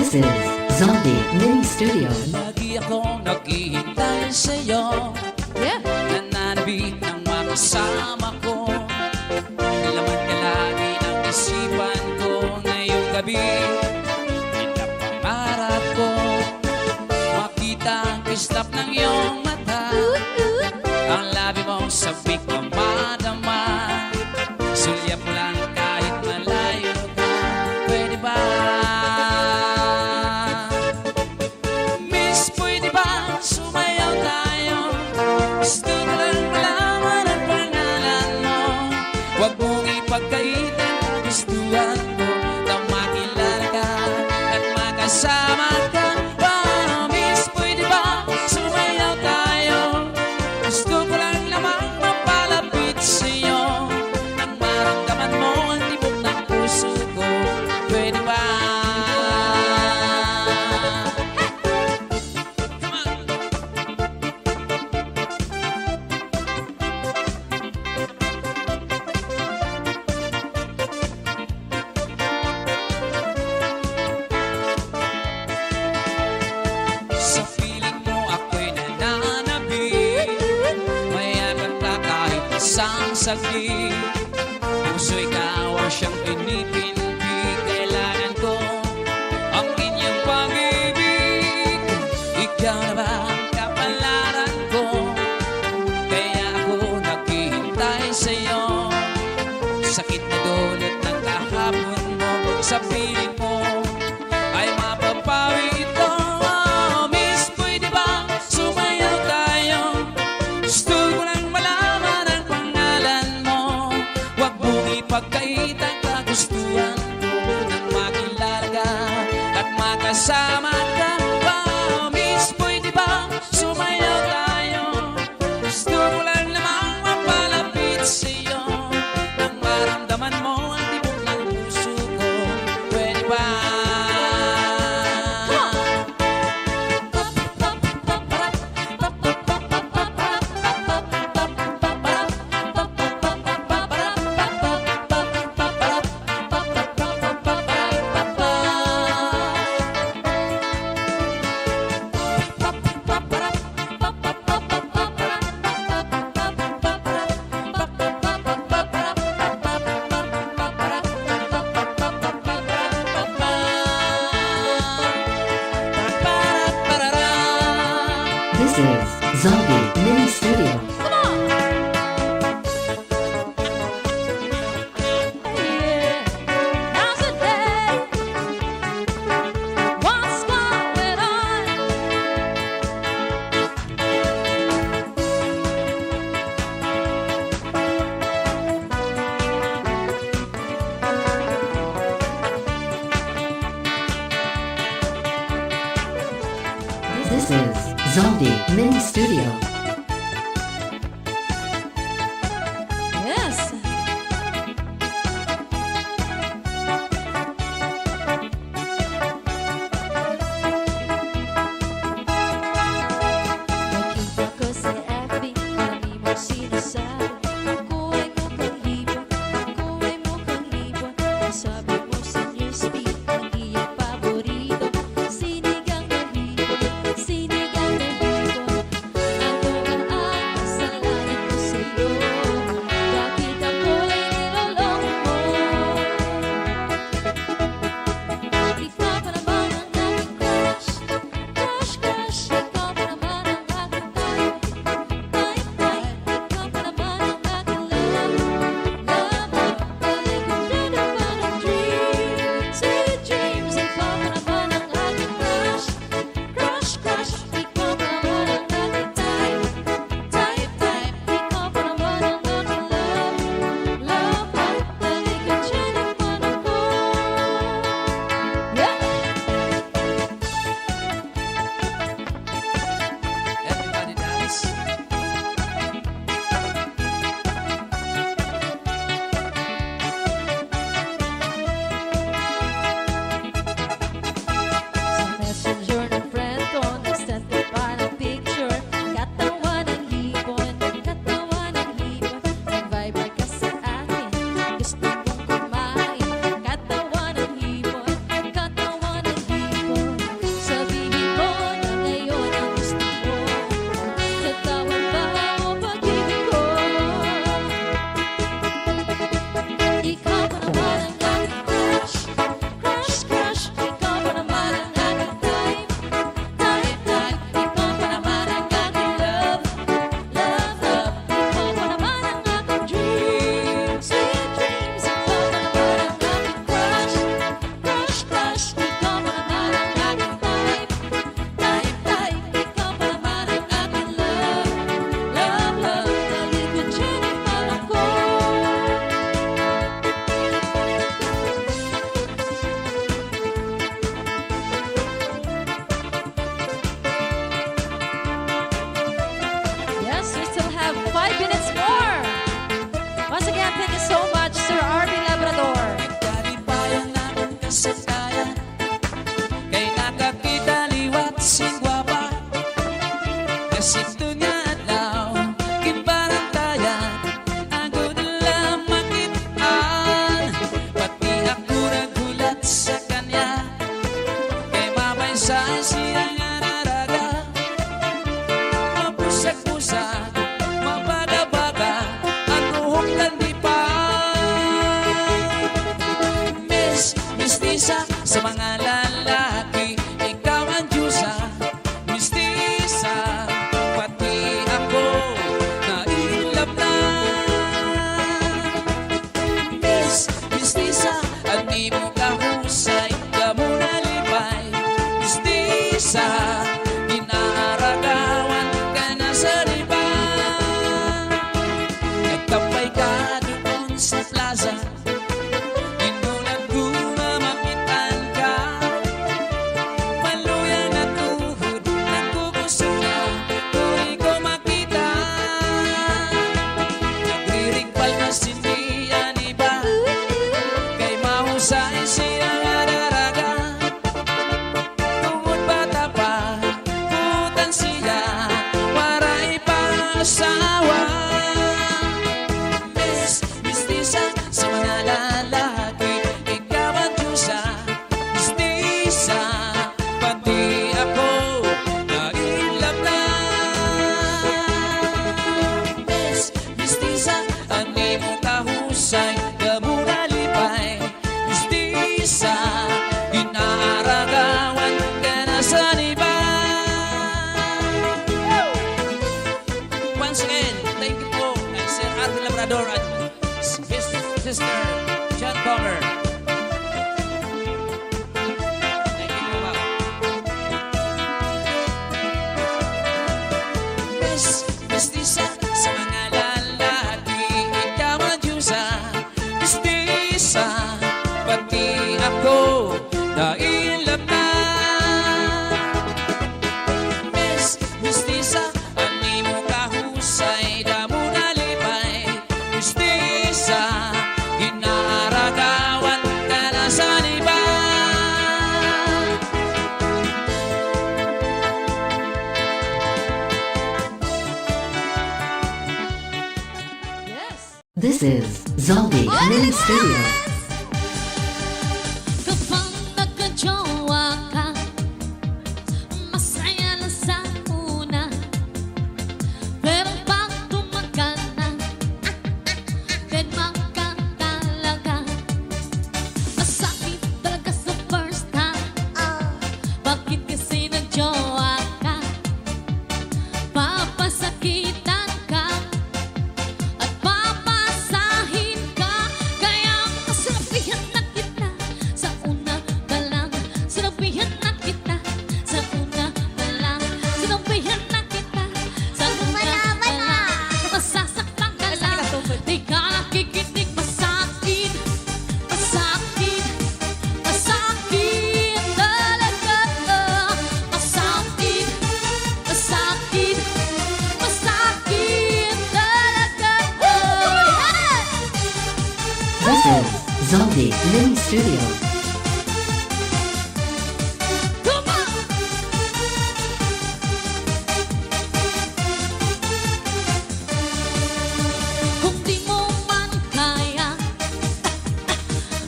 This is Zombie Mini Studio. Lagi akong naghihintay sa'yo. Nananabik ng makasama ko. Laman ka lagi ng isipan ko. Ngayong gabi, pinapangarap ko makita ang kislap ng iyong mata. Ang labi mong sabik na madama. Sulyap mo lang kahit malayo ka. Pwede ba? Miss, pwede ba sumayaw tayo? Gusto ko lang malaman ang pangalan mo. Huwag mong ipagkaitan ang gustuhan ko na makilala ka at makasama ka. Oh, Miss, pwede ba sumayaw tayo? Gusto ko lang lamang mapalapit sa'yo nang maramdaman mo ang tibok ng puso ko. Pwede ba? Sa piling mo ako'y nananabik. Mayabang ka kahit isang saglit. Puso'y kawa siyang pinipindi. Kailangan ko ang inyong pag-ibig. Ikaw na ba ang kapalaran ko? Kaya ako naghihintay sa'yo. Sakit na dulot ng kahapon mo. Sa piling mo ay mapapawi ito. Oh, Miss, pwede ba sumayaw tayo? Gusto ko lang malaman ang pangalan mo. Huwag mong ipagkait ang kagustuhan ko nang makilala ka at makasama ka. Oh, Miss, pwede ba sumayaw tayo? Gusto ko lang lamang mapalapit sa'yo nang maramdaman mo ang tibok ng puso ko. Pwede ba? This is Zombie Mini Studio. This is Zombie Mini Studio. Yes. Nakita ko sa FB, marami mong sinasabi. Ako ay mukhang libon, ako ay mukhang libon. Sabi mo sa newsfeed, ang iyong paborito. Sinigang na libon, sinigang na libon. Ako Labrador at his sister, John Comer. Thank you po, ma'am. Mestiza sa mga lalaki, ikaw ang Diyosa. Mestiza, pati ako, nailap na. Mestiza, ani mo kahusay, damo nalipay. Mestiza, ginaragawan ka na sa iba. Yes! This is Zombie Mini Studio. Kapag nagka-jowa ka, masaya lang sa una. Pero pag tumagal na, deadma ka talaga. Masakit talaga sa first time. Bakit kasi nag-jowa ka? Papasakitan ka at papasahin ka. Kaya sinabihan na kita sa una pa lang. Sinabihan na kita sa una pa lang. Sinabihan na kita sa una pa lang. Masasaktan ka lang, di ka nakikinig. Masakit, masakit, masakit talaga. Masakit, masakit, masakit talaga. This is Zombie Mini Studio. Come on! Kung di mo man kaya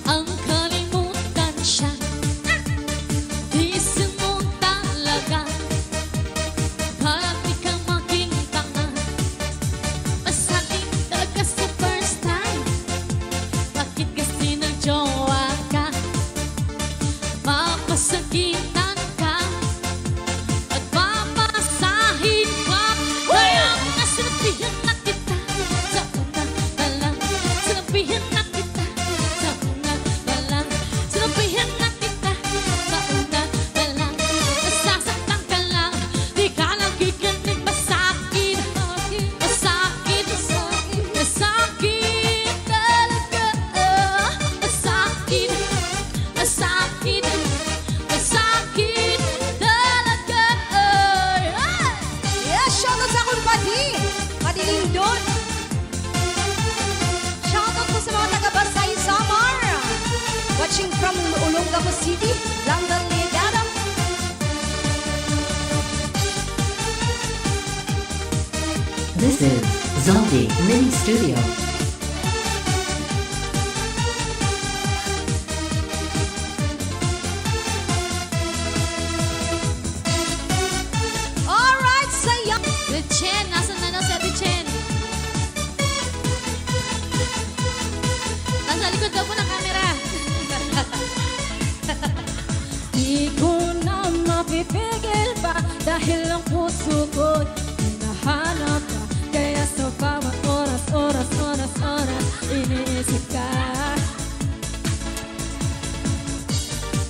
ang kalimutan siya, tiisin mo talaga para di ka maging tanga. Masakit talaga sa first time. Bakit kasi nag-jowa ka? Mapasakitan ka at papasahin ka. Kaya nga sinabihan na kita sa una pa lang. Sinabihan na kita sa una pa lang. Sinabihan na kita sa una pa lang. Nasasaktan ka lang, di ka nakikinig. Masakit, masakit, masakit talaga. Masakit, masakit, masakit talaga. Yes, shoutout sa akong padi. Padi Lindon. Shoutout po sa mga taga-Basay Samar. Watching from Olongapo City, London, Legada. This is Zombie Mini Studio. Alright, saya. Chen, nasan na daw si Ate Chen? Nasa likod daw po ng camera. Di ko na mapipigil pa dahil ang puso ko hinahanap ka. Kaya sa bawat oras, oras, oras, oras, iniisip ka.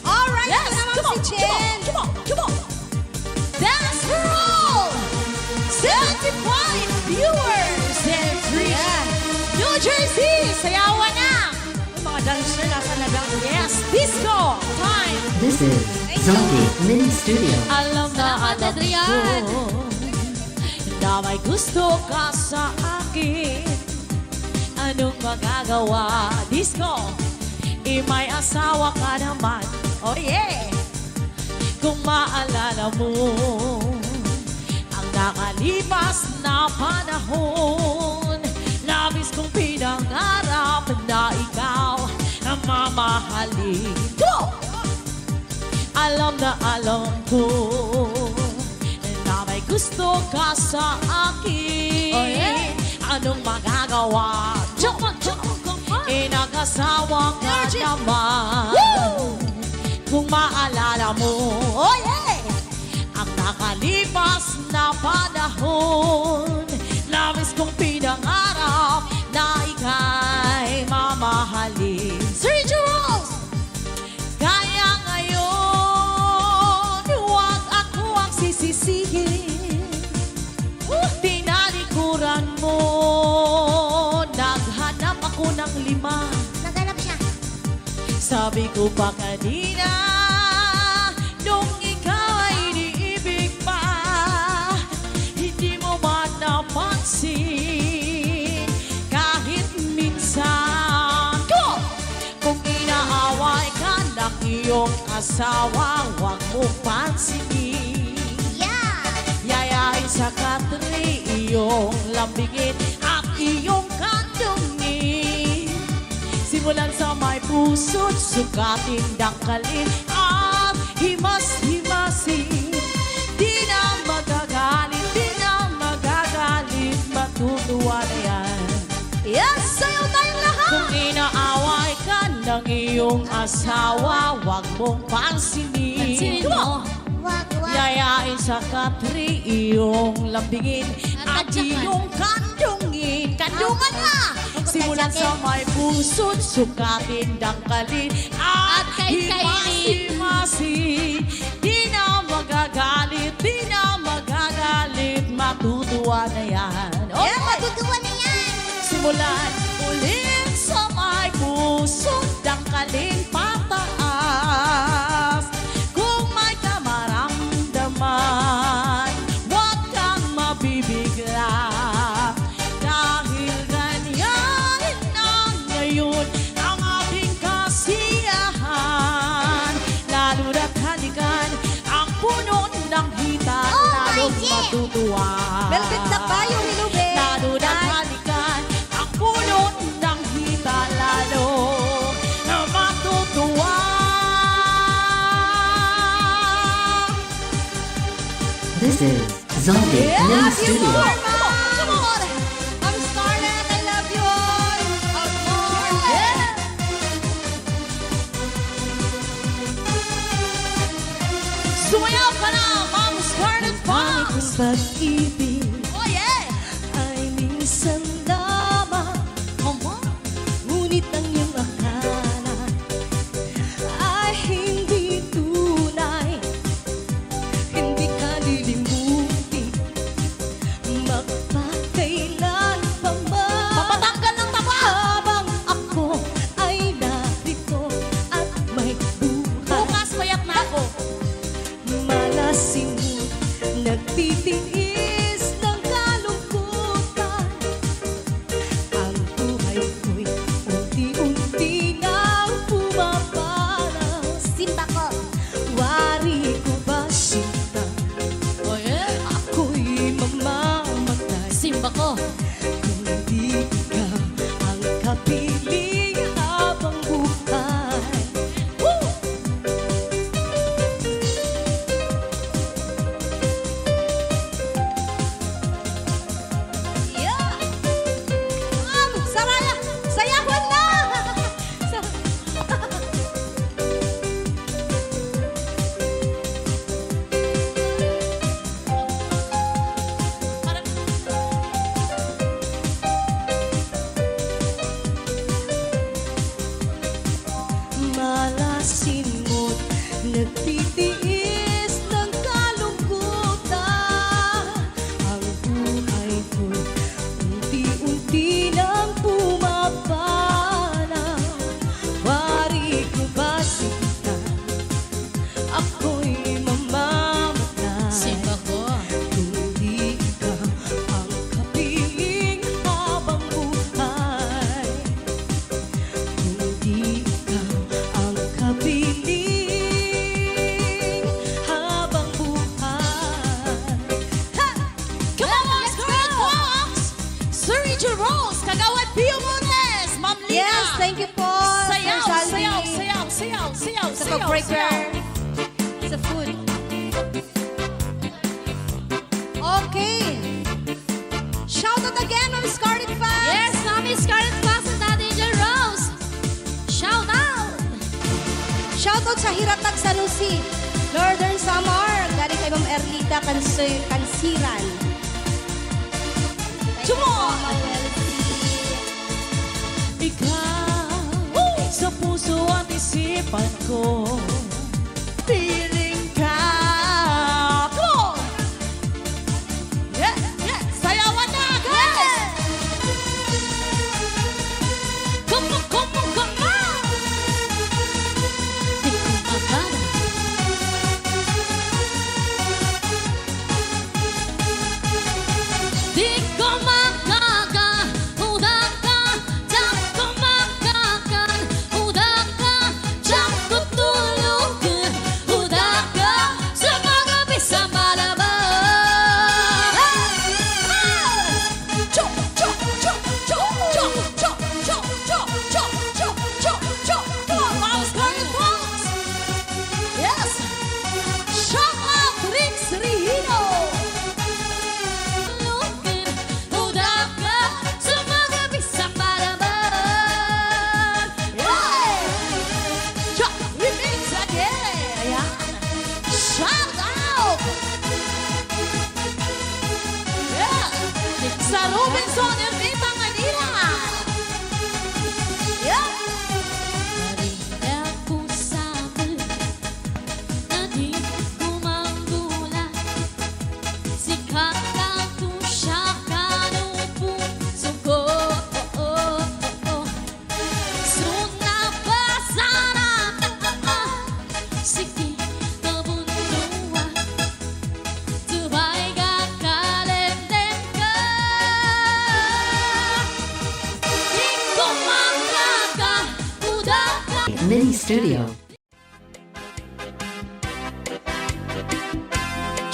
Alright, Yes, naman come on, si Chen. come on, come on. Dance for all! 75 viewers and free. New Jersey, sayawan na! Yung mga dancer nasa na daw. Yes, disco time! This is Zombie Mini Studio. Alam na alam ko na may gusto ka sa akin. Anong magagawa? Disco, may asawa ka naman. Oh yeah! Kung maalala mo ang nakalipas na panahon, labis kong pinangarap na ikaw ang mamahalin ko. Alam na alam ko na may gusto ka sa akin. Oh, yeah. Anong magagawa? Nag-asawa ka naman. Kung maalala mo, oh yeah, ang nakalipas na panahon, labis kong pinangarap na ng 5. Naganap siya. Sabi ko pa kanina, nung ikaw ay iniibig pa, hindi mo ba napansin kahit minsan? Kung inaaway ka ng iyong asawa, huwag mo pansinin. Yayain sa katri, iyong lambingin at iyong kandungin. Simulan sa may puso't sukatin, dangkalin at himas-himasin. Di na magagalit, matutuwa na yan. Yes, sayaw tayong lahat! Kung inaaway ka ng iyong asawa, huwag mong pansinin. Pansinin mo. Yayain sa katri, iyong lambingin at iyong kandungin. Kandungan na! Simulan sa may puso't sukatin, dangkalin at kain-kainin. himas-himasin. Di na magagalit, matutuwa na yan. Yeah, matutuwa na yan! Simulan ulit sa may puso't dangkalin pataas. Kung may kamaramdaman, huwag kang mabibigla. Dahil ganyan na ngayon ang ating kasiyahan. Lalo na't halikan ang puno ng hita, lalong matutuwa. Velvet na ba yung hinubin? Lalo na't halikan ang puno ng hita, lalo na matutuwa. This is Zombie Mini Love you Studio. more, Mom! I'm Scarlett, I love you all! I'm Scarlett! Sumayaw ka na, Ma'am Scarlett Fox! Pag-ibig Oh yeah! ay minsan lamang, ngunit ang iyong akala ay hindi tunay. Hindi ka lilimutin, magpakailan pa man. Papatanggal ng taba! Habang ako ay narito at may buhay. Bukas mayat na ako. Malasin mo, nagtitiis ng kalungkutan. Ang buhay ko'y unti-unti nang pumaparang. Simba ko. Wari ko ba sinta? Ako'y mamamatay Simba ko. kung di ikaw ang kapiling habang buhay. Woo! Yeah! Saraya! Sayawan na! Malasin mo't nagtitiis ng kalungkutan. Ang buhay ko'y unti-unti nang pumapanaw. Wari ko ba sinta? Ako'y mamamatay. Simba ko. Kung di ikaw ang kapiling habang buhay. Kung di ikaw ang kapiling habang buhay. Ha! Come on, Scarlett Fox! Sir Richard Rose, Kagawad Pio Mones, Ma'am Lina. Yes, thank you po, Sayaw, Sir Salvi. sayaw, sayaw, sayaw, sayaw, Sa sayaw, pag-breaker. sayaw. Sa food. Okay. Shout out again, Ma'am Scarlett Fox. Yes, Mami Scarlett Fox at Ate Angel Rose. Shout out! Shout out sa Hiratag sa Lucy. Northern Samar. Galing kay Ma'am Erlita Kansiran. Come on! Ikaw sa puso at isipan ko, piling ka. Come on! Yeah, yeah! Sayawan na, guys! Come Kumangga, udaka. Mini Studio.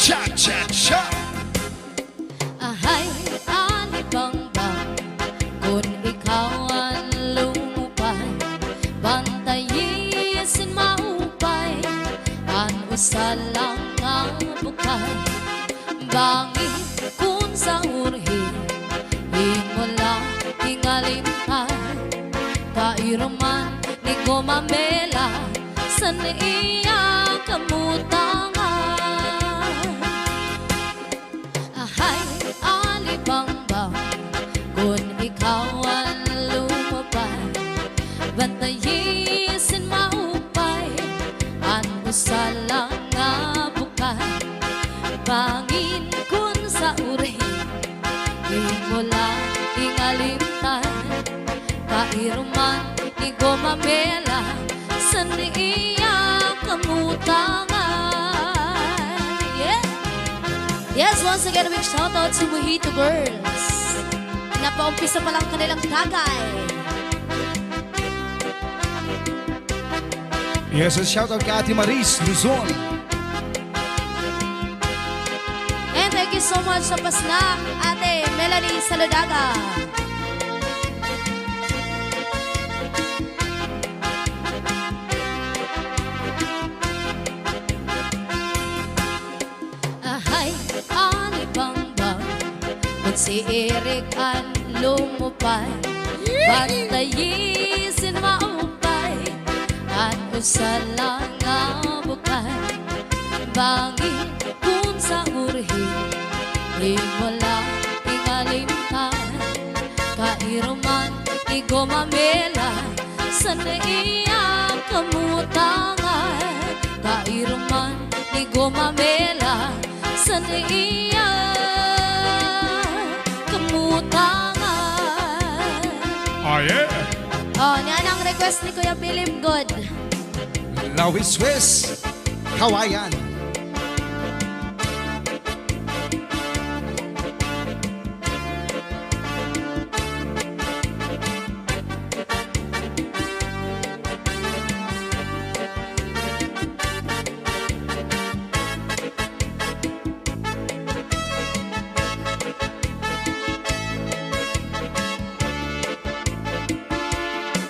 Cha cha cha. Ahay, ano bang bang kung ikaw ang lumupay? Bantayisin maupay, ang usalang ang bukay. Bangin kung sa urhi, hingula, hingalintay. Kairaman ni gumamela, sa iya kamutangan. Ahay, alibangbang kung ikaw ang lumabay. Bantayisin maupay, ang usalang nga bukay. Bangin kung sa uri, hingula, hingalintay. Kairuman ni gumamela, sa iya kamutangan. Yeah! Yes, once again, a big shout out to Mojito Girls. Napaumpisa pa lang kanilang tagay. Yes, a shout out kay Ate Maris Luzon. And thank you so much sa pasnak, Ate Melanie Saladaga. Ahay, alibangbang kung si Eric ang lumupay. Bantayisin maupay, at usalang nga bukay. Bangin kung sa urhi, himula, hingalintay. Kairuman, igumamela, sa iya kamutangan. Kairuman, igumamela, sa iya kamutangan. Oh yeah. Oh, yan ang request ni Kuya Philip Good. Lawi Swiss. Kawayan.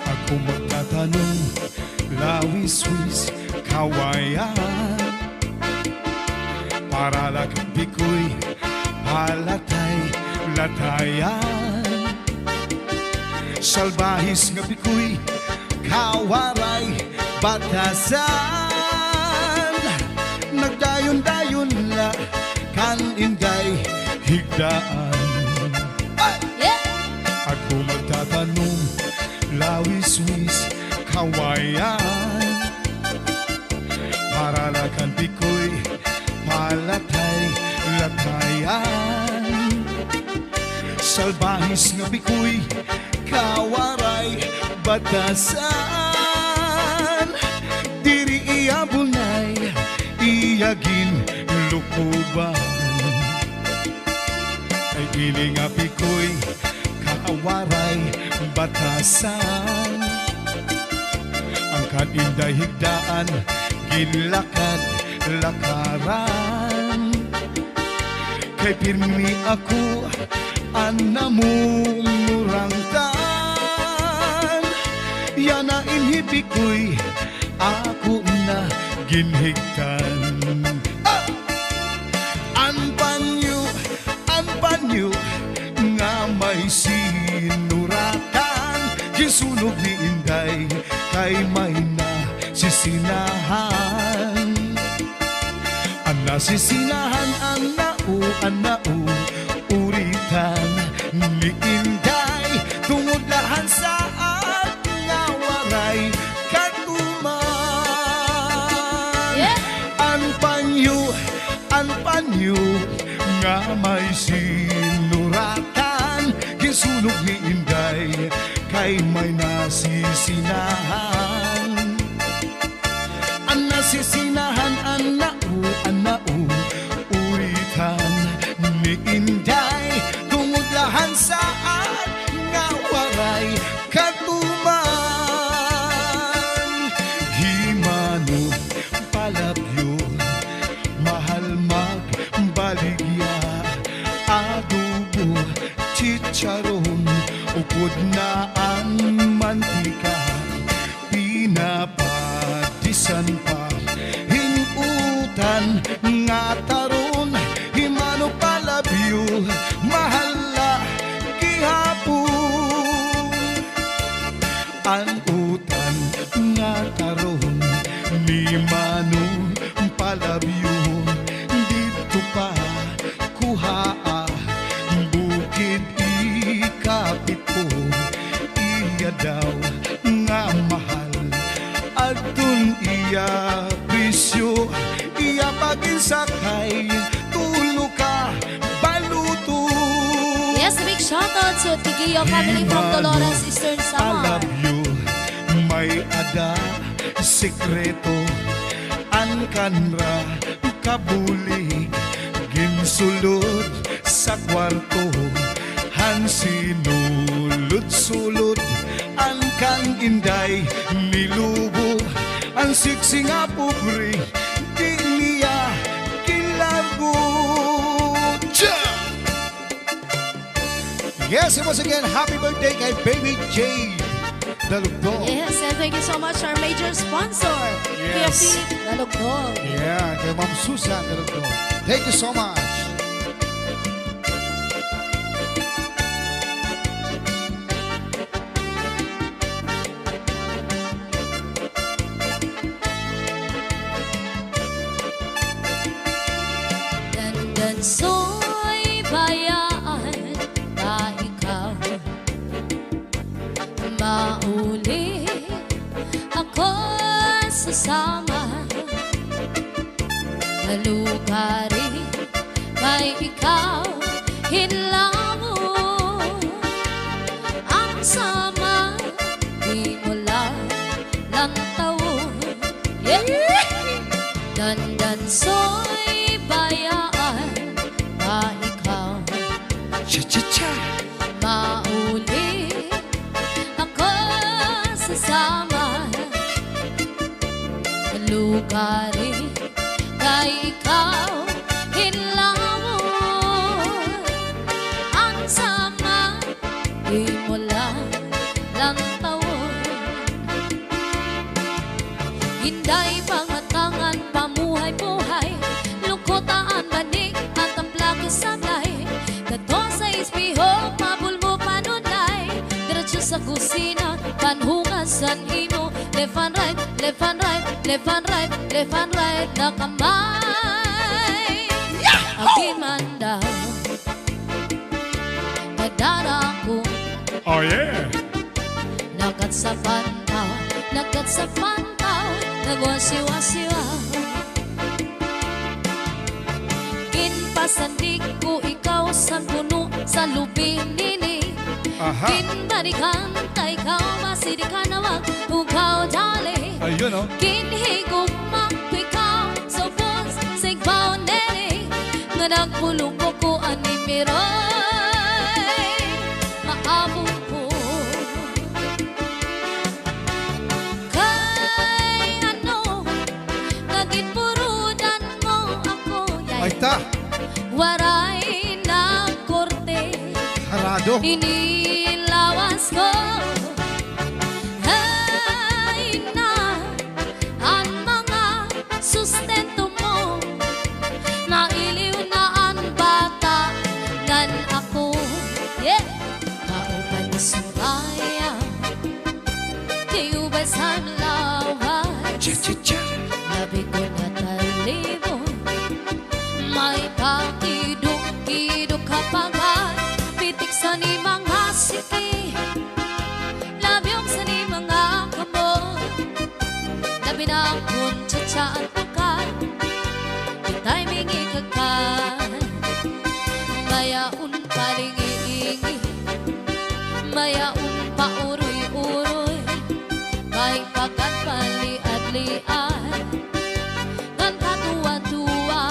Ako magtatanong, Lawi Swiss, kawayan. Para lang di ko'y halatay, latayan. Salbahis nga bikoy, kawaray, batasan. Nagdayon-dayon la, kan inday, higdaan. Yeah! Ako magtatanong, Lawi Swiss, kawayan. Para lakan bikoy, palatay, latayan. Salbahis nga bikoy, kawaray, batasan. Diri iya bunay, iyagin lukuban. Ay iling api ko'y kawaray, batasan. Ang kaninday higdaan, ginlakad, lakaran. Kay pirmi ako, anamumurangtan. Yan na inhibi ko'y ako na ginhigtan. Anpanyo, nga may sinuratan. Gisunog ni Inday, kay may nasisinahan. Ang nasisinahan, anau, uritan ni Inday. Tungod lahan saan nga waray katuman. Yeah! Anpanyo, nga may sinuratan. Gisunog ni Inday, kay may nasisinahan. Ang nasisinahan, anau, uritan ni Inday. Tungod lahan saan nga waray daw nga mahal adun iya bisyo iya paginsakay tulo ka baluto. Yes, a big shoutout to Tigio family from Dolores, Eastern I Samar. love you, may ada sikreto an kanra kabulig ginsulod sa kwarto han sinulod-sulod an kang inday nilubo ang siksi nga pobre di niya kilargo. Yes, and once again, happy birthday kay Baby Jade Dalugdog. Yes, and thank you so much our major sponsor, Yes. KFC Dalugdog. Yeah, kay Ma'am Susan Dalugdog. Thank you so much. Dandan so'y bayaan na ikaw mauli ako sasama na lugarin kay ikaw hinlamo ang sama di mo lang taon. Dandan so'y bayaan na ikaw Cha-cha-cha. mauli ako sasama lugarin kay ikaw hinlamon ang sama di mo lang taon. Hinday pangatangan pamuhay-buhay lungkotaan banig at ang plaki sabay kato sa ispiho mabulmo panunay diretso sa kusina panhugasan ino left and right, left and right, left and right, left and right na kamay akin man daw kadara ko Oh yeah. nakat sa pantaw nagwasiwa-siwa kinpasandig ko ikaw sa puno sa lubing nini Aha. kinbalikan ta ikaw masidikan nawag ukaw dali Ayun oh. kinhigugma ko ikaw sa bus sigbaw nene nga nagpulong ko animiroy maabong ko kay ano naging purudan mo ako Ay ta. waray na korte Harado. inilawas ko ay na ang mga sustento mo nailiw na ang bata ngan ako kauban ni Suraya tiubay sa lawan Cha-cha-cha. labi ko na talibo may pakidok-kidok kapagat pitik sa ni mga siki labyong sa ni mga kamot labi na akong tsa at pakat itay mingi kakat mayaon palingi-ingi mayaon pauroy-uroy kay pakat paliad-liad kan katuwa-tuwa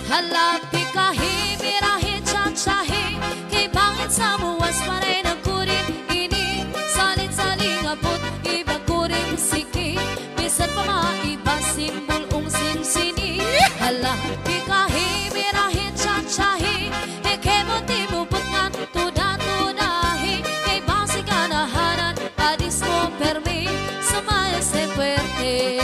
halapi kahibirahi tsa-tsahi kay bangit sa muwas paray ng kurin ini salit-saling abot iba kuring siki bisan pa maiba simbol ung sinsini halapi kahibirahi tsa-tsahi kay buti mo putngan tuda-tudahi kay basi kanahanan adis mo permi sumaya se puerte.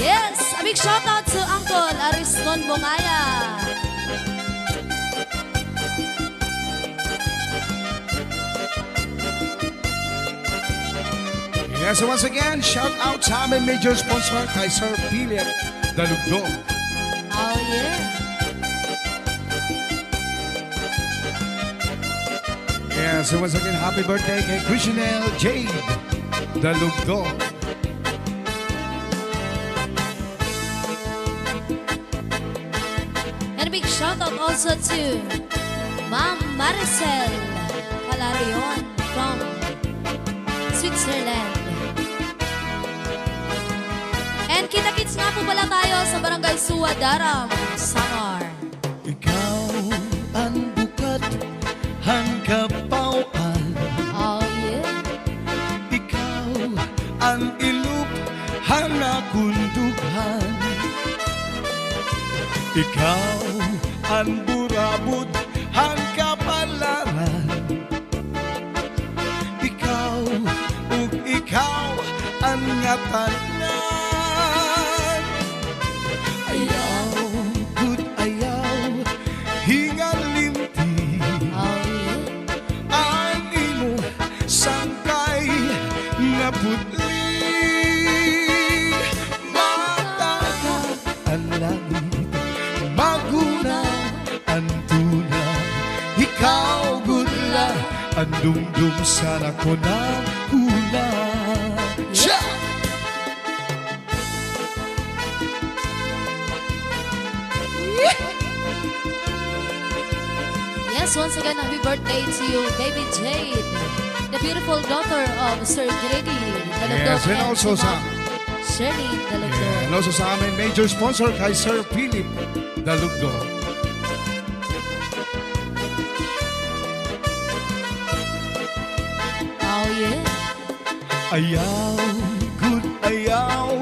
Yes, a big shoutout to Uncle Ariston Bongaya. Yes, and once again, shout out sa aming major sponsor kay Sir Philip Dalugdog. Oh yeah. Yes, so once again, happy birthday kay Christianel Jade Dalugdog. And a big shout out also to Ma'am Maricel Calarion from Switzerland. And kita-kits nga po pala tayo sa Barangay Suwa, Daram, Samar. Ikaw ang bukat, ang kapauan. Oh yeah. Ikaw ang ilup, ang nakundughan. Ikaw ang burabod, ang kapalaran. Ikaw ug ikaw ang ngatanan. Ayaw, good ayaw, hingal limti. Oh yeah. Ang imo sangkay na putli. Mataga ang langit, maguna ang tuna. Ikaw gudla, ang dumdum sana ko na hula. Yeah! Yes, once again, happy birthday to you, baby Jade, the beautiful daughter of Sir Grady Dalugdog. Yes, and also to sa... Ma'am Shirley Dalugdog. Yeah, and also sa amin, major sponsor kay Sir Philip Dalugdog. Oh yeah. Ayaw, good ayaw,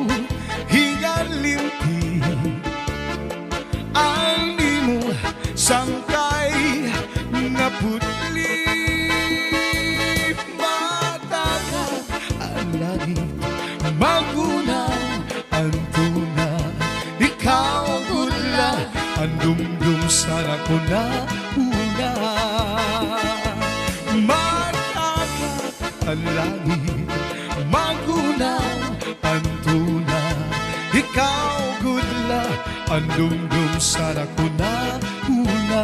hingal limti. Ang imo sangkay na putli. Mataga ang langit, maguna ang tuna. Ikaw gudla, ang dumdum sana ko na una. Mataga ang langit, maguna ang tuna. Ikaw gudla, ang dumdum sana ko na una.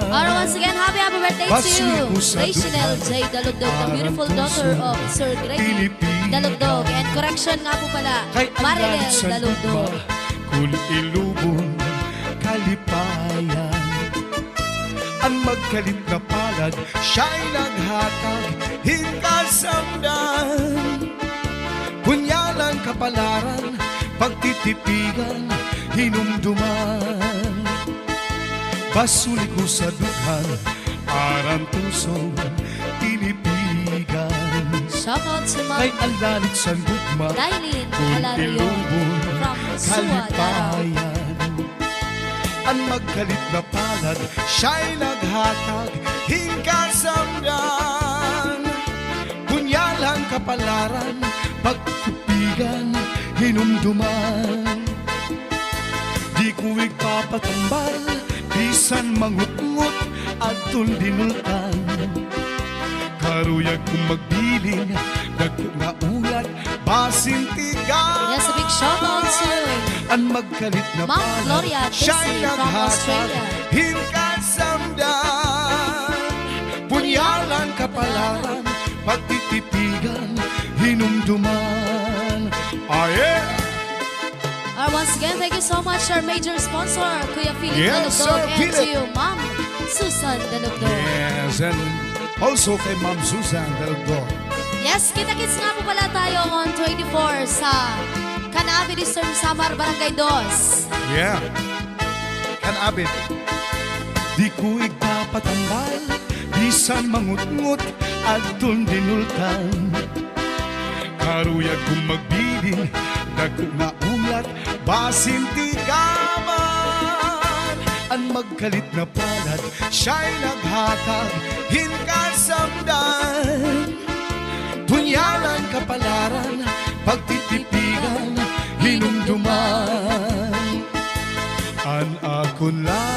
Alright, once again, happy birthday to Basi you, ko sa Rachel duman, J. Dalugdog, the beautiful parang daughter puso, of Sir Grady Pilipinas. Dalugdog. And correction nga po pala, Kay Marilyn Alan sa Dalugdog. lugma, kung ilubong kalipayan. Ang magkalit na palad, siya'y naghatag, hinkasamdan. Kunyalan kapalaran, pagtitipigan, hinumduman. Basuli ko sa dughan, arang pusong tinipigan. Shout out to Kay Ma'am alalit sa lugma, Dailin kung Calarion ilubong from Suwa, Daram. kalipayan. Ang magkalit na palad, siya'y naghatag, hinkasamdan. Kunyalang kapalaran, pagtupigan, hinumduman. Di ko igpapatambal, bisan mangut-ngut at dinultan. Karuyag kong magbiling, dagko nga ulat, basin tigan. Yes, a big shout out to Ang magkalit na Ma'am palad, Gloria siya'y Desi from naghatag, Australia. hinkasamdan. Punyalan kapalaran, pagtitipigan, hinumduman. Ah, yeah! Once again, thank you so much, our major sponsor, Kuya Philip Yes, Dalugdog, Sir and Philip. to you, Ma'am Susan Dalugdog. Yes, and also kay Ma'am Susan Dalugdog. Yes, kita-kits nga po pala tayo on 24 sa Canavi Eastern Samar, Barangay 2. Yeah. Kanabit. Di ko igpapatambal, bisan mangut-ngut at dinultan. Karuyag kong magbiling, dagko nga ulat, basin tigaman. Ang magkalit na palad, siya'y naghatag, hinkasamdan. Punyalan kapalaran, pagtitipigan, hinumduman. An akon la,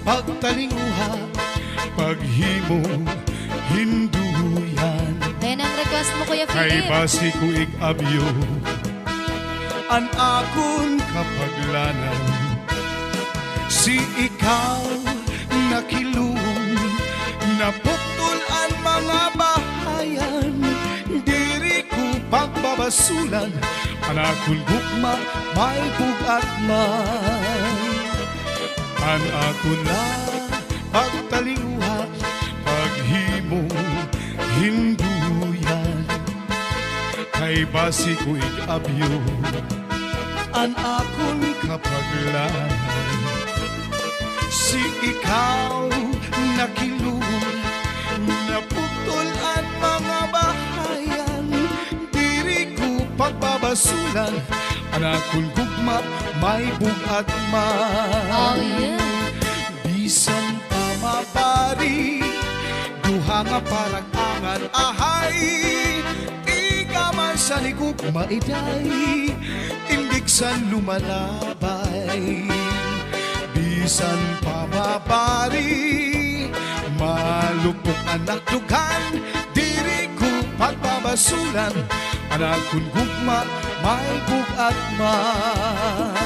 pagtalinguha, paghimo, hinduyan. Ayan ang request mo, Kuya Kay Philip. basi ko igabyo, an akon kapaglanan. Si ikaw nakilum, naputol ang mga bahayan, diri ko pagbabasulan, anak kong gugma, may bugat man. An ako na pagtaliwa, paghimo hinduyan, kay basi ko abyo, an akong kapaglan. Si ikaw nakilun, naputol ang mga bahayan, diri ko pagbabasulan, anak kong gugma, may bugat man. Oh, yeah. Bisan pa mapari, duha nga parang angan ahay, ika man sa likog maiday, indigsan lumalabay. Bisan pa mapari, malupok anak dugan, diri ko pagbabasulan, anak kong gugma, may bugat man.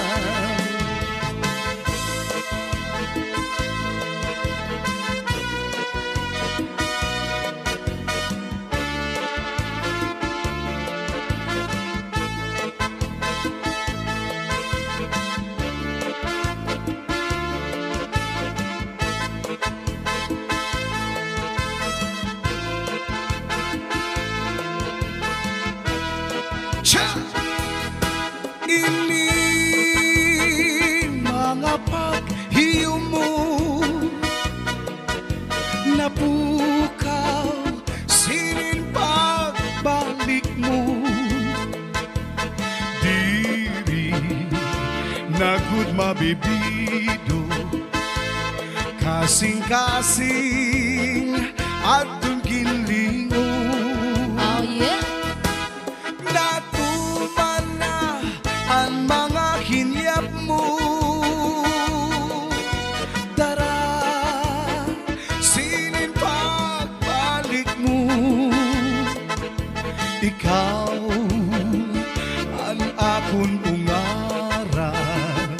Cha! Ini mga paghiyo mo, napukaw, sinin pagbalik mo, diri nagud mabibido, kasing-kasing at ginlingo. Oh, yeah. Natuman na ang mga hinyap mo, dara, sinin pagbalik mo, ikaw ang akong ungaran,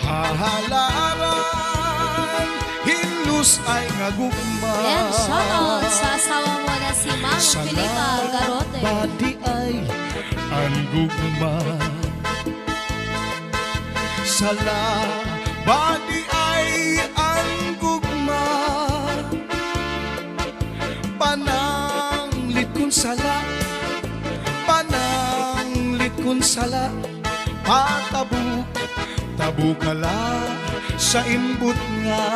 hahalaran, hinus ay ngagugma. Yan, shoutout sa asawa mo na si Mang Filipa Garote. Badi ay ang gugma, sala badi ay ang gugma, pananglit kun sala, pananglit kun sala, patabuk tabukala sa imbut nga.